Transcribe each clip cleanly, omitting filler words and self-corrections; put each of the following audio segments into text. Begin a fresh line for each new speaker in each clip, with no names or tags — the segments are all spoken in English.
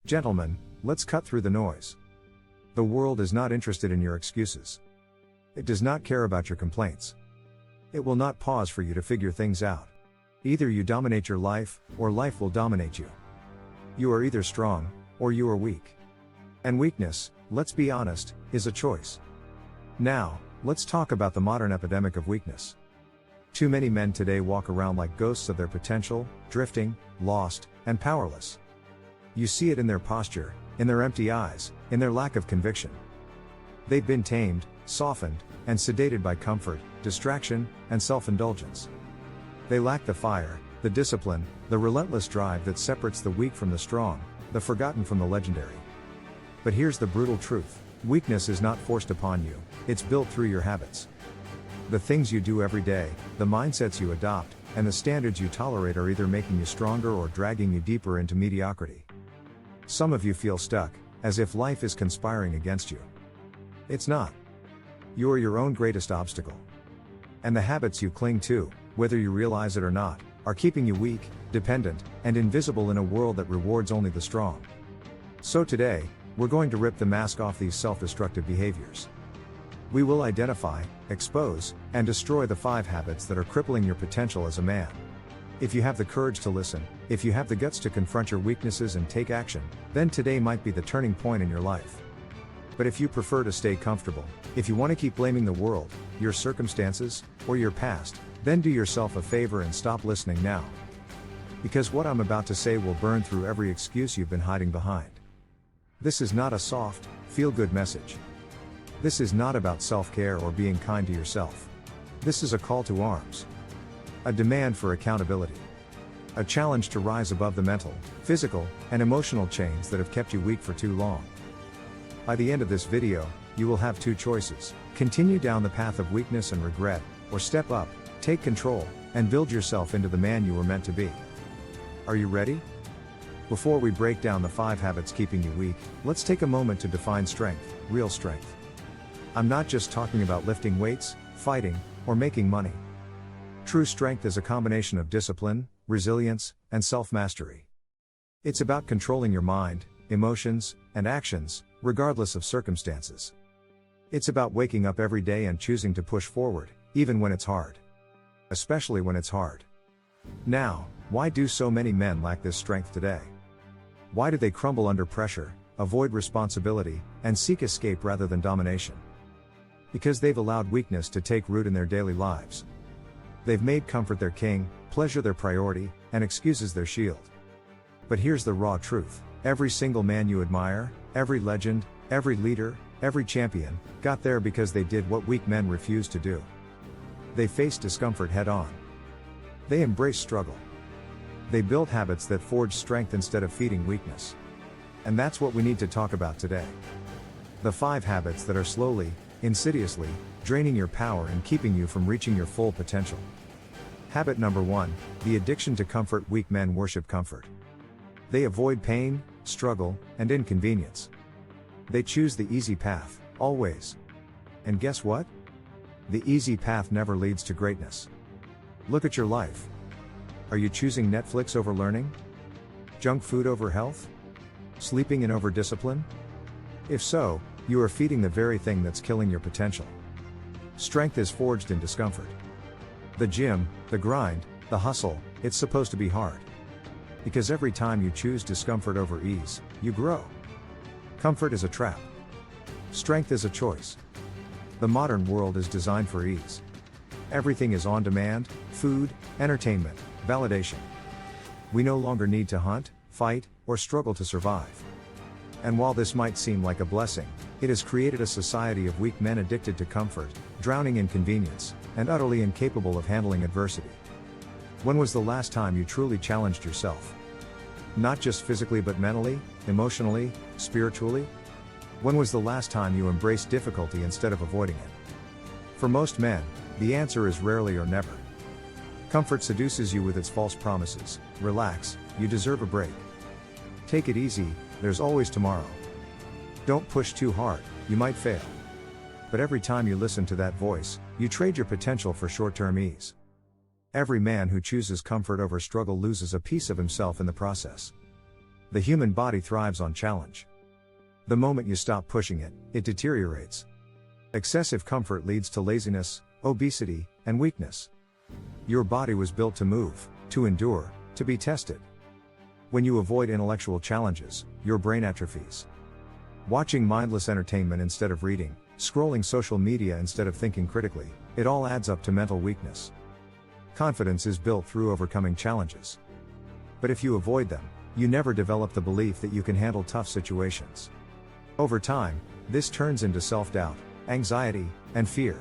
Gentlemen, let's cut through the noise. The world is not interested in your excuses. It does not care about your complaints. It will not pause for you to figure things out. Either you dominate your life, or life will dominate you. You are either strong, or you are weak. And weakness, let's be honest, is a choice. Now, let's talk about the modern epidemic of weakness. Too many men today walk around like ghosts of their potential, drifting, lost, and powerless. You see it in their posture, in their empty eyes, in their lack of conviction. They've been tamed, softened, and sedated by comfort, distraction, and self-indulgence. They lack the fire, the discipline, the relentless drive that separates the weak from the strong, the forgotten from the legendary. But here's the brutal truth: weakness is not forced upon you, it's built through your habits. The things you do every day, the mindsets you adopt, and the standards you tolerate are either making you stronger or dragging you deeper into mediocrity. Some of you feel stuck, as if life is conspiring against you. It's not. You are your own greatest obstacle. And the habits you cling to, whether you realize it or not, are keeping you weak, dependent, and invisible in a world that rewards only the strong. So today, we're going to rip the mask off these self-destructive behaviors. We will identify, expose, and destroy the 5 habits that are crippling your potential as a man. If you have the courage to listen, if you have the guts to confront your weaknesses and take action, then today might be the turning point in your life. But if you prefer to stay comfortable, if you want to keep blaming the world, your circumstances, or your past, then do yourself a favor and stop listening now. Because what I'm about to say will burn through every excuse you've been hiding behind. This is not a soft, feel-good message. This is not about self-care or being kind to yourself. This is a call to arms. A demand for accountability. A challenge to rise above the mental, physical, and emotional chains that have kept you weak for too long. By the end of this video, you will have 2 choices: continue down the path of weakness and regret, or step up, take control, and build yourself into the man you were meant to be. Are you ready? Before we break down the 5 habits keeping you weak, let's take a moment to define strength, real strength. I'm not just talking about lifting weights, fighting, or making money. True strength is a combination of discipline, resilience, and self-mastery. It's about controlling your mind, emotions, and actions, regardless of circumstances. It's about waking up every day and choosing to push forward, even when it's hard. Especially when it's hard. Now, why do so many men lack this strength today? Why do they crumble under pressure, avoid responsibility, and seek escape rather than domination? Because they've allowed weakness to take root in their daily lives. They've made comfort their king, pleasure their priority, and excuses their shield. But here's the raw truth: every single man you admire, every legend, every leader, every champion, got there because they did what weak men refuse to do. They faced discomfort head-on. They embraced struggle. They built habits that forged strength instead of feeding weakness. And that's what we need to talk about today. The 5 habits that are slowly, insidiously, draining your power and keeping you from reaching your full potential. Habit number 1, the addiction to comfort. Weak men worship comfort. They avoid pain, struggle, and inconvenience. They choose the easy path, always. And guess what? The easy path never leads to greatness. Look at your life. Are you choosing Netflix over learning? Junk food over health? Sleeping in over discipline? If so, you are feeding the very thing that's killing your potential. Strength is forged in discomfort. The gym, the grind, the hustle, it's supposed to be hard. Because every time you choose discomfort over ease, you grow. Comfort is a trap. Strength is a choice. The modern world is designed for ease. Everything is on demand: food, entertainment, validation. We no longer need to hunt, fight, or struggle to survive. And while this might seem like a blessing, it has created a society of weak men addicted to comfort, drowning in convenience, and utterly incapable of handling adversity. When was the last time you truly challenged yourself? Not just physically but mentally, emotionally, spiritually? When was the last time you embraced difficulty instead of avoiding it? For most men, the answer is rarely or never. Comfort seduces you with its false promises: relax, you deserve a break. Take it easy, there's always tomorrow. Don't push too hard, you might fail. But every time you listen to that voice, you trade your potential for short-term ease. Every man who chooses comfort over struggle loses a piece of himself in the process. The human body thrives on challenge. The moment you stop pushing it, it deteriorates. Excessive comfort leads to laziness, obesity, and weakness. Your body was built to move, to endure, to be tested. When you avoid intellectual challenges, your brain atrophies. Watching mindless entertainment instead of reading, scrolling social media instead of thinking critically, it all adds up to mental weakness. Confidence is built through overcoming challenges. But if you avoid them, you never develop the belief that you can handle tough situations. Over time, this turns into self-doubt, anxiety, and fear.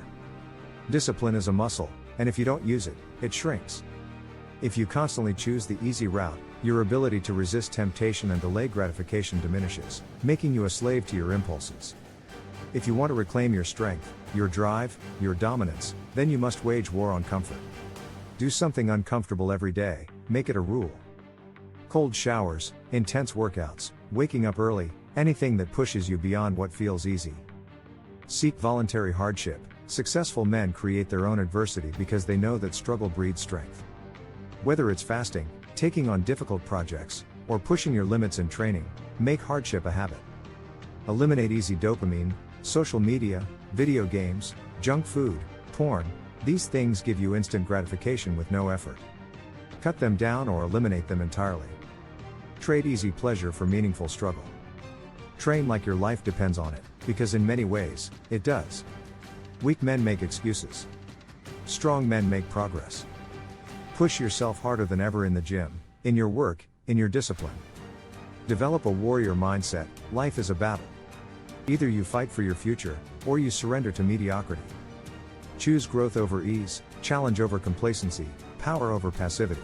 Discipline is a muscle, and if you don't use it, it shrinks. If you constantly choose the easy route, your ability to resist temptation and delay gratification diminishes, making you a slave to your impulses. If you want to reclaim your strength, your drive, your dominance, then you must wage war on comfort. Do something uncomfortable every day, make it a rule. Cold showers, intense workouts, waking up early, anything that pushes you beyond what feels easy. Seek voluntary hardship. Successful men create their own adversity because they know that struggle breeds strength. Whether it's fasting, taking on difficult projects, or pushing your limits in training, make hardship a habit. Eliminate easy dopamine, social media, video games, junk food, porn. These things give you instant gratification with no effort. Cut them down or eliminate them entirely. Trade easy pleasure for meaningful struggle. Train like your life depends on it, because in many ways, it does. Weak men make excuses. Strong men make progress. Push yourself harder than ever in the gym, in your work, in your discipline. Develop a warrior mindset. Life is a battle. Either you fight for your future, or you surrender to mediocrity. Choose growth over ease, challenge over complacency, power over passivity.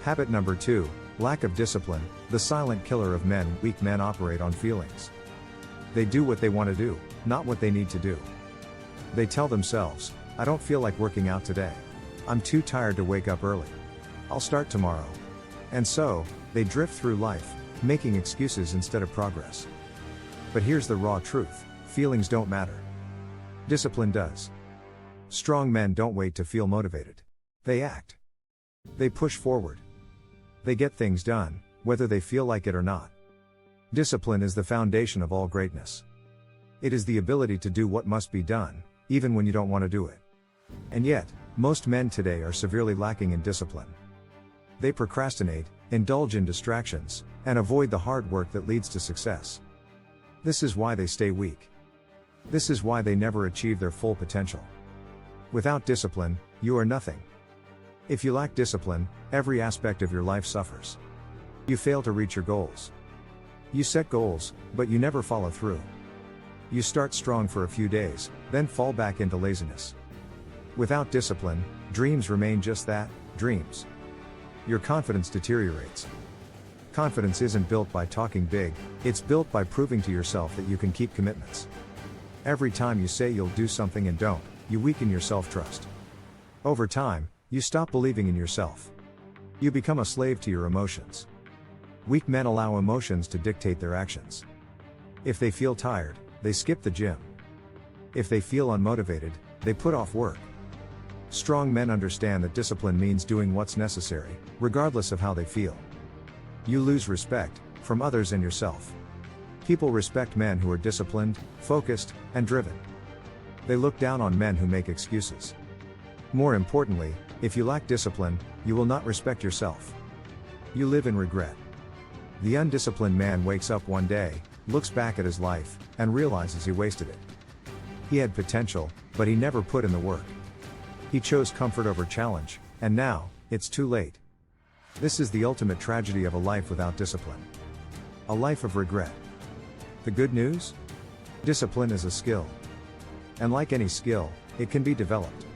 Habit number 2, lack of discipline, the silent killer of men. Weak men operate on feelings. They do what they want to do, not what they need to do. They tell themselves, I don't feel like working out today. I'm too tired to wake up early. I'll start tomorrow. And so, they drift through life, making excuses instead of progress. But here's the raw truth, feelings don't matter. Discipline does. Strong men don't wait to feel motivated. They act. They push forward. They get things done, whether they feel like it or not. Discipline is the foundation of all greatness. It is the ability to do what must be done, even when you don't want to do it. And yet, most men today are severely lacking in discipline. They procrastinate, indulge in distractions, and avoid the hard work that leads to success. This is why they stay weak. This is why they never achieve their full potential. Without discipline, you are nothing. If you lack discipline, every aspect of your life suffers. You fail to reach your goals. You set goals, but you never follow through. You start strong for a few days, then fall back into laziness. Without discipline, dreams remain just that, dreams. Your confidence deteriorates. Confidence isn't built by talking big, it's built by proving to yourself that you can keep commitments. Every time you say you'll do something and don't, you weaken your self-trust. Over time, you stop believing in yourself. You become a slave to your emotions. Weak men allow emotions to dictate their actions. If they feel tired, they skip the gym. If they feel unmotivated, they put off work. Strong men understand that discipline means doing what's necessary, regardless of how they feel. You lose respect, from others and yourself. People respect men who are disciplined, focused, and driven. They look down on men who make excuses. More importantly, if you lack discipline, you will not respect yourself. You live in regret. The undisciplined man wakes up one day, looks back at his life, and realizes he wasted it. He had potential, but he never put in the work. He chose comfort over challenge, and now, it's too late. This is the ultimate tragedy of a life without discipline. A life of regret. The good news? Discipline is a skill. And like any skill, it can be developed.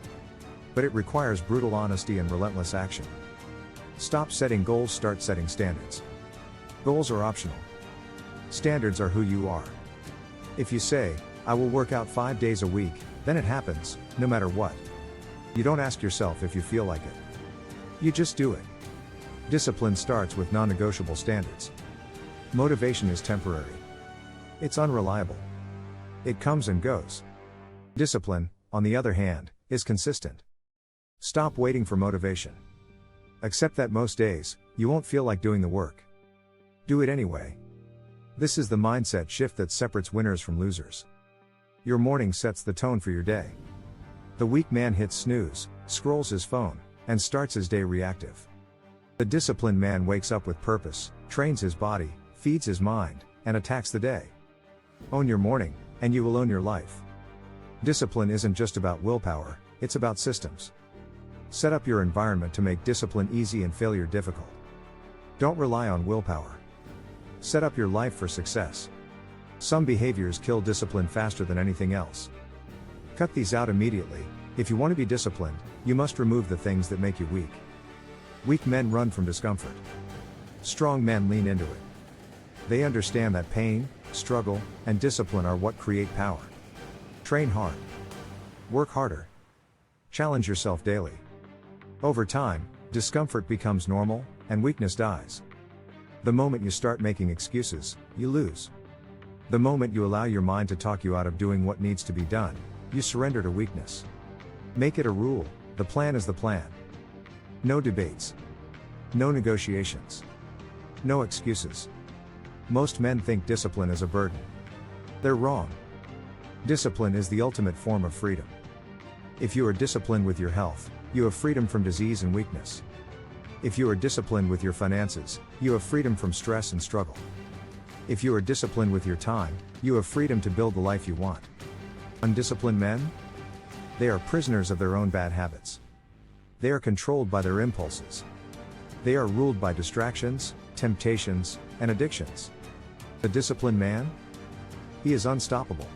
But it requires brutal honesty and relentless action. Stop setting goals, start setting standards. Goals are optional. Standards are who you are. If you say, I will work out 5 days a week, then it happens, no matter what. You don't ask yourself if you feel like it. You just do it. Discipline starts with non-negotiable standards. Motivation is temporary. It's unreliable. It comes and goes. Discipline, on the other hand, is consistent. Stop waiting for motivation. Accept that most days, you won't feel like doing the work. Do it anyway. This is the mindset shift that separates winners from losers. Your morning sets the tone for your day. The weak man hits snooze, scrolls his phone, and starts his day reactive. The disciplined man wakes up with purpose, trains his body, feeds his mind, and attacks the day. Own your morning, and you will own your life. Discipline isn't just about willpower, it's about systems. Set up your environment to make discipline easy and failure difficult. Don't rely on willpower. Set up your life for success. Some behaviors kill discipline faster than anything else. Cut these out immediately. If you want to be disciplined, you must remove the things that make you weak. Weak men run from discomfort. Strong men lean into it. They understand that pain, struggle, and discipline are what create power. Train hard. Work harder. Challenge yourself daily. Over time, discomfort becomes normal, and weakness dies. The moment you start making excuses, you lose. The moment you allow your mind to talk you out of doing what needs to be done, you surrender to weakness. Make it a rule: the plan is the plan. No debates. No negotiations. No excuses. Most men think discipline is a burden. They're wrong. Discipline is the ultimate form of freedom. If you are disciplined with your health, you have freedom from disease and weakness. If you are disciplined with your finances, you have freedom from stress and struggle. If you are disciplined with your time, you have freedom to build the life you want. Undisciplined men? They are prisoners of their own bad habits. They are controlled by their impulses. They are ruled by distractions, temptations, and addictions. The disciplined man? He is unstoppable.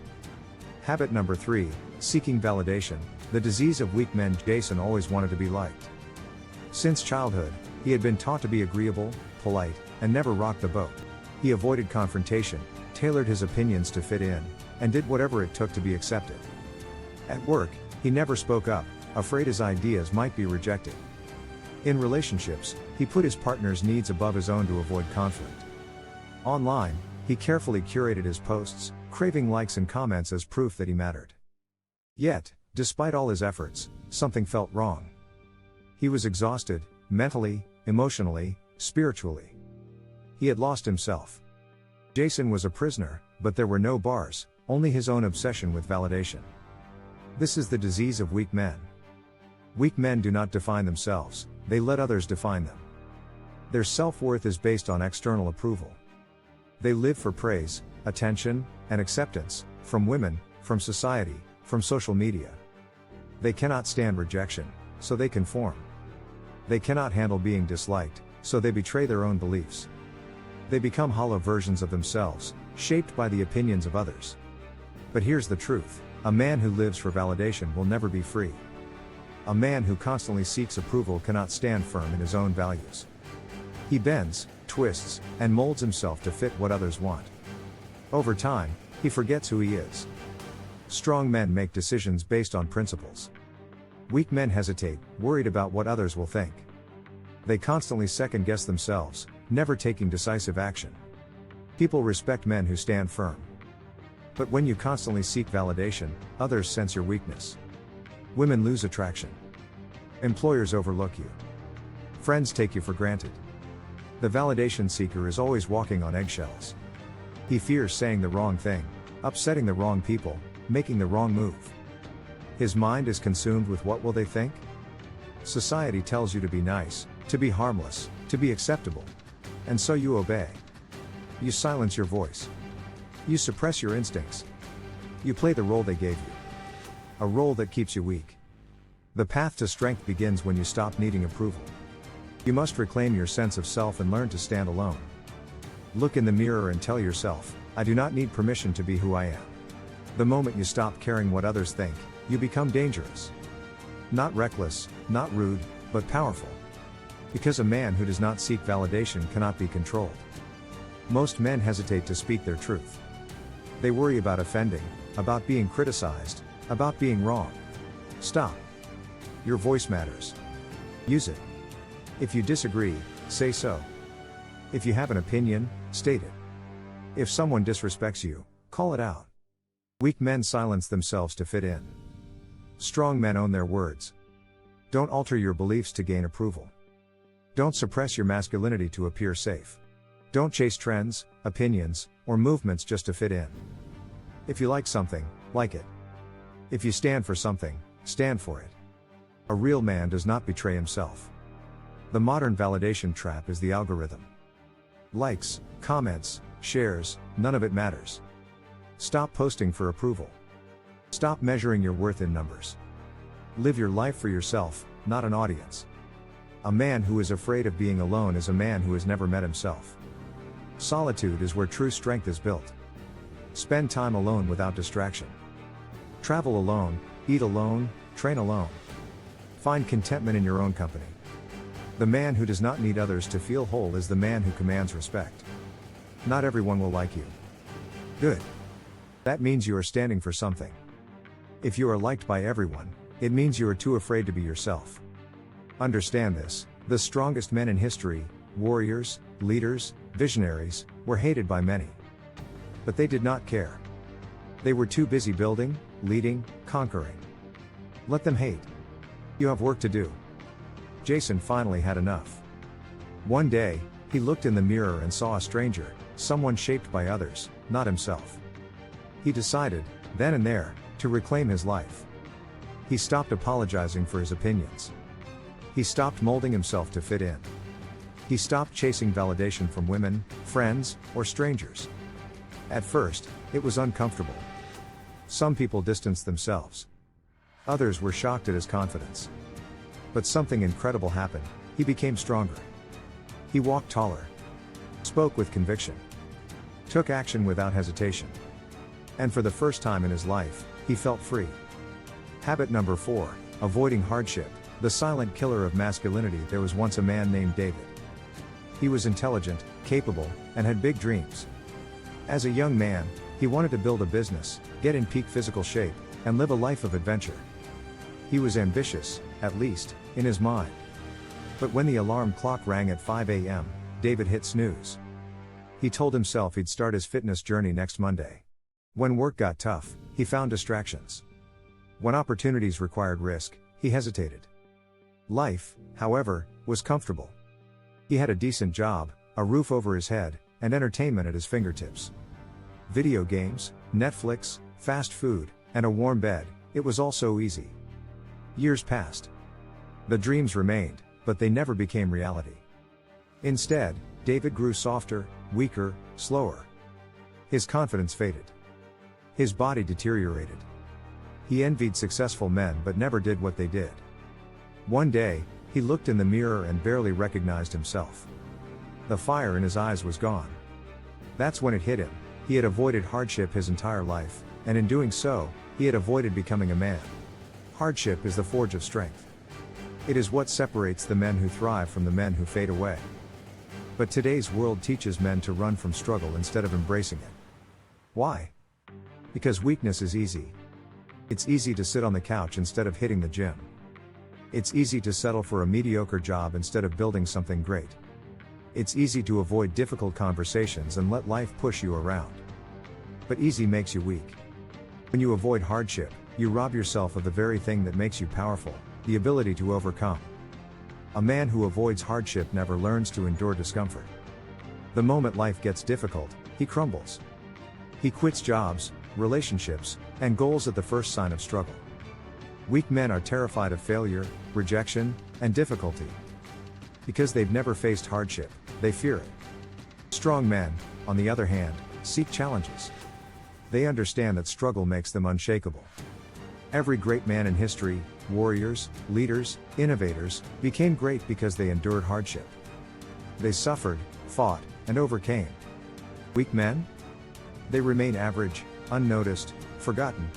Habit number 3, seeking validation. The disease of weak men. Jason always wanted to be liked. Since childhood, he had been taught to be agreeable, polite, and never rock the boat. He avoided confrontation, tailored his opinions to fit in, and did whatever it took to be accepted. At work, he never spoke up, afraid his ideas might be rejected. In relationships, he put his partner's needs above his own to avoid conflict. Online, he carefully curated his posts, craving likes and comments as proof that he mattered. Yet, despite all his efforts, something felt wrong. He was exhausted, mentally, emotionally, spiritually. He had lost himself. Jason was a prisoner, but there were no bars, only his own obsession with validation. This is the disease of weak men. Weak men do not define themselves, they let others define them. Their self-worth is based on external approval. They live for praise, attention, and acceptance, from women, from society, from social media. They cannot stand rejection, so they conform. They cannot handle being disliked, so they betray their own beliefs. They become hollow versions of themselves, shaped by the opinions of others. But here's the truth: a man who lives for validation will never be free. A man who constantly seeks approval cannot stand firm in his own values. He bends, twists, and molds himself to fit what others want. Over time, he forgets who he is. Strong men make decisions based on principles. Weak men hesitate, worried about what others will think. They constantly second-guess themselves, never taking decisive action. People respect men who stand firm. But when you constantly seek validation, others sense your weakness. Women lose attraction. Employers overlook you. Friends take you for granted. The validation seeker is always walking on eggshells. He fears saying the wrong thing, upsetting the wrong people, making the wrong move. His mind is consumed with what will they think? Society tells you to be nice, to be harmless, to be acceptable. And so you obey. You silence your voice. You suppress your instincts. You play the role they gave you. A role that keeps you weak. The path to strength begins when you stop needing approval. You must reclaim your sense of self and learn to stand alone. Look in the mirror and tell yourself, I do not need permission to be who I am. The moment you stop caring what others think, you become dangerous. Not reckless, not rude, but powerful. Because a man who does not seek validation cannot be controlled. Most men hesitate to speak their truth. They worry about offending, about being criticized, about being wrong. Stop. Your voice matters. Use it. If you disagree, say so. If you have an opinion, state it. If someone disrespects you, call it out. Weak men silence themselves to fit in. Strong men own their words. Don't alter your beliefs to gain approval. Don't suppress your masculinity to appear safe. Don't chase trends, opinions, or movements just to fit in. If you like something, like it. If you stand for something, stand for it. A real man does not betray himself. The modern validation trap is the algorithm. Likes, comments, shares, none of it matters. Stop posting for approval. Stop measuring your worth in numbers. Live your life for yourself, not an audience. A man who is afraid of being alone is a man who has never met himself. Solitude is where true strength is built. Spend time alone without distraction. Travel alone, eat alone, train alone. Find contentment in your own company. The man who does not need others to feel whole is the man who commands respect. Not everyone will like you. Good. That means you are standing for something. If you are liked by everyone, it means you are too afraid to be yourself. Understand this: the strongest men in history, warriors, leaders, visionaries, were hated by many. But they did not care. They were too busy building, leading, conquering. Let them hate. You have work to do. Jason finally had enough. One day, he looked in the mirror and saw a stranger, someone shaped by others, not himself. He decided, then and there, to reclaim his life. He stopped apologizing for his opinions. He stopped molding himself to fit in. He stopped chasing validation from women, friends, or strangers. At first, it was uncomfortable. Some people distanced themselves. Others were shocked at his confidence. But something incredible happened: he became stronger. He walked taller. Spoke with conviction. Took action without hesitation. And for the first time in his life, he felt free. Habit number 4, avoiding hardship, the silent killer of masculinity. There was once a man named David. He was intelligent, capable, and had big dreams. As a young man, he wanted to build a business, get in peak physical shape, and live a life of adventure. He was ambitious, at least, in his mind. But when the alarm clock rang at 5 a.m., David hit snooze. He told himself he'd start his fitness journey next Monday. When work got tough, he found distractions. When opportunities required risk, he hesitated. Life, however, was comfortable. He had a decent job, a roof over his head, and entertainment at his fingertips. Video games, Netflix, fast food, and a warm bed. It was all so easy. Years passed. The dreams remained, but they never became reality. Instead, David grew softer, weaker, slower. His confidence faded. His body deteriorated. He envied successful men but never did what they did. One day, he looked in the mirror and barely recognized himself. The fire in his eyes was gone. That's when it hit him: he had avoided hardship his entire life, and in doing so, he had avoided becoming a man. Hardship is the forge of strength. It is what separates the men who thrive from the men who fade away. But today's world teaches men to run from struggle instead of embracing it. Why? Because weakness is easy. It's easy to sit on the couch instead of hitting the gym. It's easy to settle for a mediocre job instead of building something great. It's easy to avoid difficult conversations and let life push you around. But easy makes you weak. When you avoid hardship, you rob yourself of the very thing that makes you powerful: the ability to overcome. A man who avoids hardship never learns to endure discomfort. The moment life gets difficult, he crumbles. He quits jobs, relationships, and goals at the first sign of struggle. Weak men are terrified of failure, rejection, and difficulty. Because they've never faced hardship, they fear it. Strong men, on the other hand, seek challenges. They understand that struggle makes them unshakable. Every great man in history, warriors, leaders, innovators, became great because they endured hardship. They suffered, fought, and overcame. Weak men? They remain average, unnoticed, forgotten.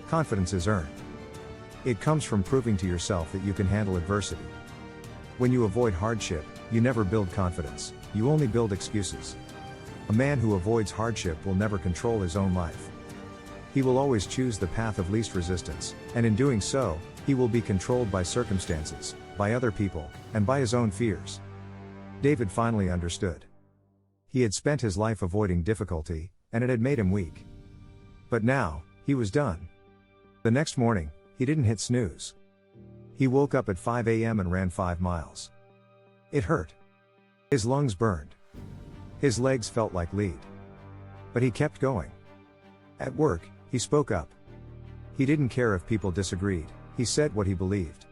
Confidence is earned. It comes from proving to yourself that you can handle adversity. When you avoid hardship, you never build confidence, you only build excuses. A man who avoids hardship will never control his own life. He will always choose the path of least resistance, and in doing so, he will be controlled by circumstances, by other people, and by his own fears. David finally understood. He had spent his life avoiding difficulty, and it had made him weak. But now, he was done. The next morning, he didn't hit snooze. He woke up at 5 a.m. and ran 5 miles. It hurt. His lungs burned. His legs felt like lead. But he kept going. At work, he spoke up. He didn't care if people disagreed, he said what he believed.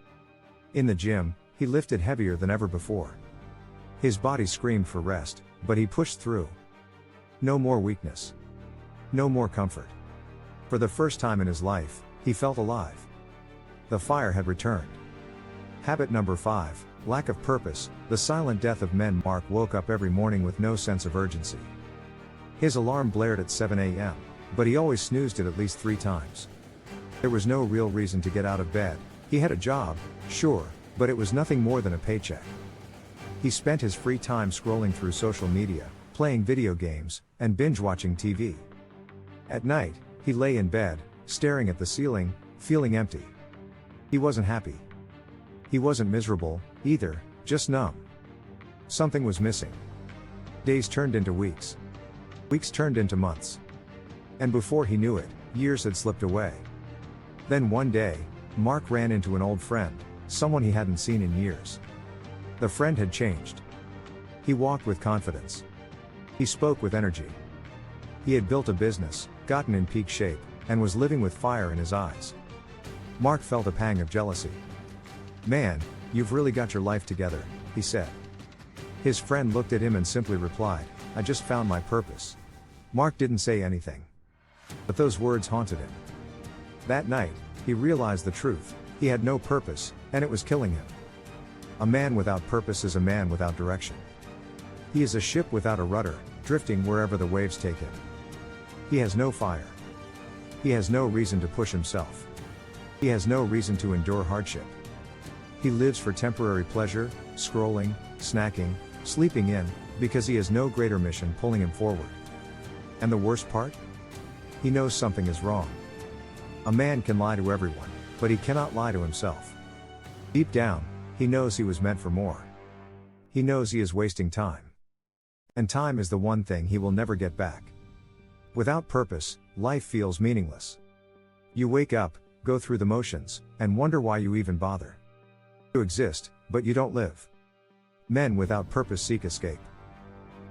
In the gym, he lifted heavier than ever before. His body screamed for rest, but he pushed through. No more weakness. No more comfort. For the first time in his life, he felt alive. The fire had returned. Habit number 5, lack of purpose, the silent death of men. Mark woke up every morning with no sense of urgency. His alarm blared at 7 a.m., but he always snoozed it at least 3 times. There was no real reason to get out of bed. He had a job, sure, but it was nothing more than a paycheck. He spent his free time scrolling through social media, playing video games, and binge-watching TV. At night, he lay in bed, staring at the ceiling, feeling empty. He wasn't happy. He wasn't miserable, either, just numb. Something was missing. Days turned into weeks. Weeks turned into months. And before he knew it, years had slipped away. Then one day, Mark ran into an old friend, someone he hadn't seen in years. The friend had changed. He walked with confidence. He spoke with energy. He had built a business, gotten in peak shape, and was living with fire in his eyes. Mark felt a pang of jealousy. "Man, you've really got your life together," he said. His friend looked at him and simply replied, "I just found my purpose." Mark didn't say anything. But those words haunted him. That night, he realized the truth: he had no purpose, and it was killing him. A man without purpose is a man without direction. He is a ship without a rudder, drifting wherever the waves take him. He has no fire. He has no reason to push himself. He has no reason to endure hardship. He lives for temporary pleasure, scrolling, snacking, sleeping in, because he has no greater mission pulling him forward. And the worst part? He knows something is wrong. A man can lie to everyone, but he cannot lie to himself. Deep down, he knows he was meant for more. He knows he is wasting time. And time is the one thing he will never get back. Without purpose, life feels meaningless. You wake up, go through the motions, and wonder why you even bother. You exist, but you don't live. Men without purpose seek escape.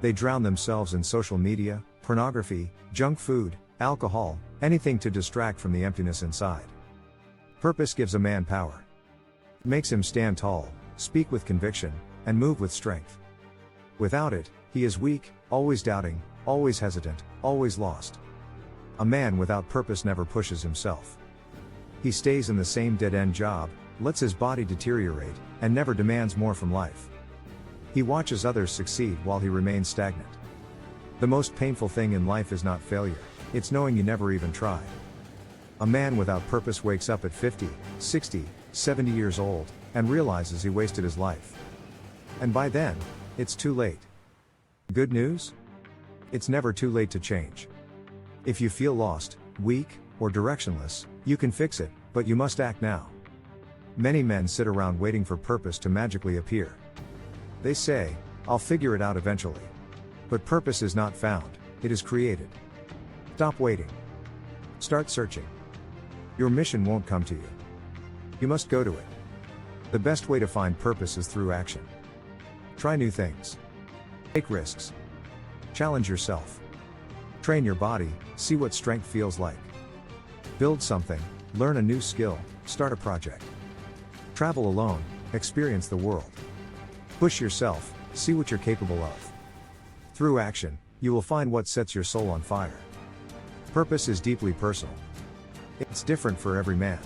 They drown themselves in social media, pornography, junk food, alcohol, anything to distract from the emptiness inside. Purpose gives a man power. It makes him stand tall, speak with conviction, and move with strength. Without it, he is weak, always doubting, always hesitant, always lost. A man without purpose never pushes himself. He stays in the same dead-end job, lets his body deteriorate, and never demands more from life. He watches others succeed while he remains stagnant. The most painful thing in life is not failure, it's knowing you never even tried. A man without purpose wakes up at 50, 60, 70 years old, and realizes he wasted his life. And by then, it's too late. Good news? It's never too late to change. If you feel lost, weak, or directionless, you can fix it, but you must act now. Many men sit around waiting for purpose to magically appear. They say, "I'll figure it out eventually." But purpose is not found, it is created. Stop waiting. Start searching. Your mission won't come to you. You must go to it. The best way to find purpose is through action. Try new things. Take risks. Challenge yourself. Train your body, see what strength feels like. Build something, learn a new skill, start a project. Travel alone, experience the world. Push yourself, see what you're capable of. Through action, you will find what sets your soul on fire. Purpose is deeply personal. It's different for every man.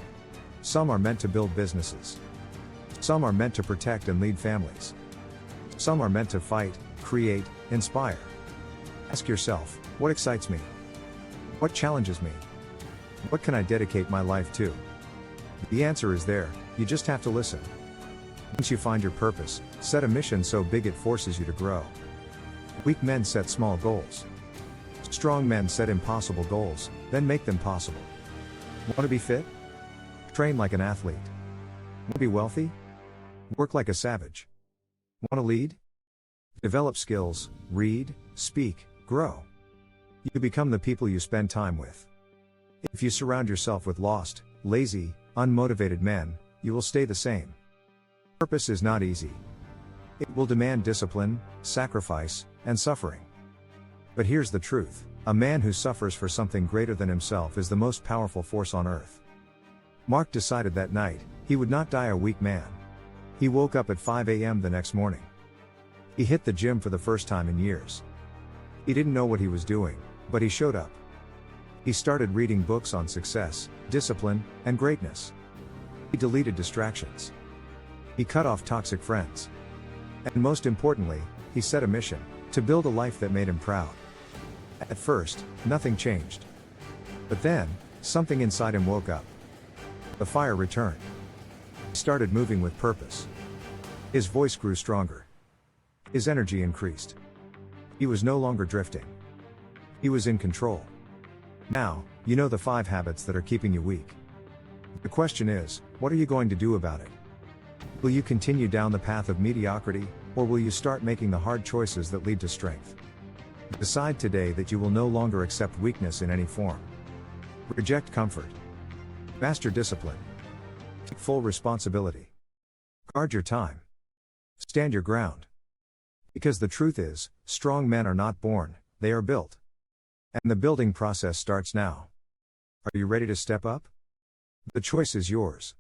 Some are meant to build businesses. Some are meant to protect and lead families. Some are meant to fight, create, inspire. Ask yourself, what excites me? What challenges me? What can I dedicate my life to? The answer is there, you just have to listen. Once you find your purpose, set a mission so big it forces you to grow. Weak men set small goals. Strong men set impossible goals, then make them possible. Want to be fit? Train like an athlete. Want to be wealthy? Work like a savage. Want to lead? Develop skills, read, speak, grow. You become the people you spend time with. If you surround yourself with lost, lazy, unmotivated men, you will stay the same. Purpose is not easy. It will demand discipline, sacrifice, and suffering. But here's the truth: a man who suffers for something greater than himself is the most powerful force on earth. Mark decided that night, he would not die a weak man. He woke up at 5 a.m. the next morning. He hit the gym for the first time in years. He didn't know what he was doing, but he showed up. He started reading books on success, discipline, and greatness. He deleted distractions. He cut off toxic friends. And most importantly, he set a mission: to build a life that made him proud. At first, nothing changed. But then, something inside him woke up. The fire returned. He started moving with purpose. His voice grew stronger. His energy increased. He was no longer drifting. He was in control. Now, you know the 5 habits that are keeping you weak. The question is, what are you going to do about it? Will you continue down the path of mediocrity, or will you start making the hard choices that lead to strength? Decide today that you will no longer accept weakness in any form. Reject comfort. Master discipline. Take full responsibility. Guard your time. Stand your ground. Because the truth is, strong men are not born, they are built. And the building process starts now. Are you ready to step up? The choice is yours.